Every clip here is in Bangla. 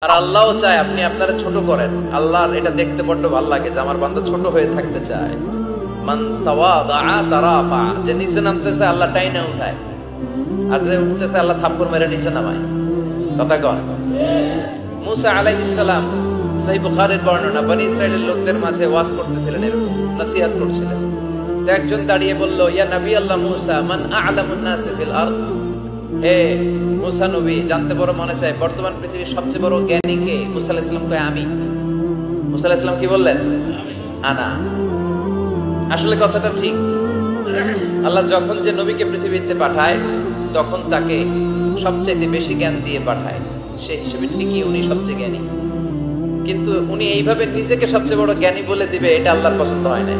আর আল্লাহও চায় আপনি আপনারা ছোট করেন। আল্লাহর এটা দেখতে বড্ড ভালো লাগে যে আমার বান্দা ছোট হয়ে থাকতে চায়। মান তাওয়াদা তারাফা, যে নিচে নামতেছে আল্লাহ টাইনা উঠায়, আর যে উঠতেছে আল্লাহ থাপ্পড় মেরে নিচে নামায়। কথা কন। মুসা আলাইহিস সালাম, সহিহ বুখারীর বর্ণনা, বনি ইসরাইলের লোকদের মাঝে ওয়াজ করতেছিলেন, এরকম নসিহত করছিলেন। তো একজন দাঁড়িয়ে বলল, ইয়া নবী আল্লাহ মুসা, মান আ'লামুন নাস ফিল আরদ। হে মুসা নবী, জানতে বড় মনে চায় বর্তমান পৃথিবীর সবচেয়ে বড় জ্ঞানী কে? মুসা আলাইহিস সালাম কয় আমি। মুসা আলাইহিস সালাম কি বললেন? আনা। আসলে কথাটা ঠিক। আল্লাহ যখন যে নবীকে পৃথিবীতে পাঠায় তখন তাকে সবচেয়ে বেশি জ্ঞান দিয়ে পাঠায়, সেই হিসেবে ঠিকই উনি সবচেয়ে জ্ঞানী। কিন্তু উনি এইভাবে নিজেকে সবচেয়ে বড় জ্ঞানী বলে দিবে, এটা আল্লাহর পছন্দ হয় না।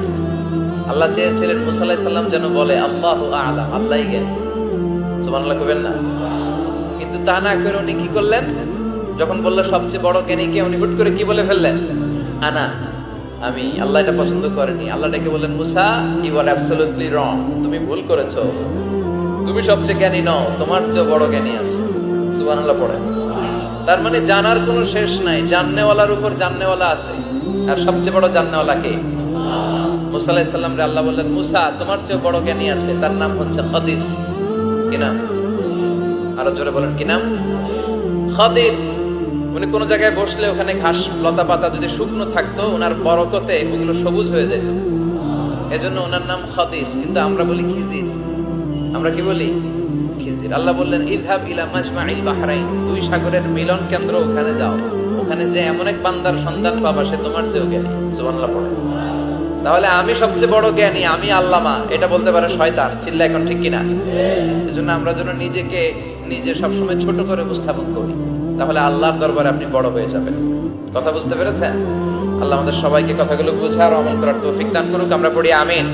আল্লাহ চেয়েছিলেন মুসা আলাইহিস সালাম যেন বলে আল্লাহু আ'লাম, আল্লাহই জ্ঞানী। সুবহানাল্লাহ কইবেন না? কিন্তু তা না করে উনি কি করলেন? যখন বলল সবচেয়ে বড় জ্ঞানী কে, উনি হুট করে কি বলে ফেললেন? আনা, আমি। আল্লাহ এটা পছন্দ করেনি। আল্লাহ ডেকে বললেন, মুসা, ইউ আর অ্যাবসলিউটলি রং, তুমি ভুল করেছো, তুমি সবচেয়ে জ্ঞানী নও, তোমার চেয়ে বড় জ্ঞানী আছে। সুবহানাল্লাহ পড়েন। তার মানে জানার কোনো শেষ নাই, জাননেওয়ালার উপর জাননেওয়ালা আছে। আর সবচেয়ে বড় জাননেওয়ালা কে? মুসা আলাইহিস সালাম রে আল্লাহ বললেন, মুসা, তোমার চেয়ে বড় জ্ঞানী আছে, তার নাম হচ্ছে খাদির। কি নাম? আরো জোরে বলেন, কি নাম? খাদির। উনি কোন জায়গায় বসলে ওখানে ঘাস লতা পাতা যদি শুকনো থাকতো, ওনার বরকতে ওগুলো সবুজ হয়ে যেত, এজন্য ওনার নাম খাদির। কিন্তু আমরা বলি খিজির। আমরা কি বলি? খিজির। আল্লাহ বললেন, ইযহাব ইলা মাজমাইল বাহরাইন, দুই সাগরের মিলন কেন্দ্র, ওখানে যাও। ওখানে যে এমন এক বান্দার সন্ধান পাবা, সে তোমার চেয়েও জ্ঞানী। সুবহানাল্লাহ পড়ে। তাহলে আমি সবচেয়ে বড় জ্ঞানী, আমি আল্লামা, এটা বলতে পারে শয়তান। চিল্লা এখন ঠিক কিনা? এজন্য আমরা যেন নিজেকে নিজে সবসময় ছোট করে উপস্থাপন করি, তাহলে আল্লাহর দরবারে আপনি বড় হয়ে যাবেন। কথা বুঝতে পেরেছেন? আল্লাহ আমাদের সবাইকে কথাগুলো বুঝার আমল করার তৌফিক দান করুক। আমরা পড়ি আমিন।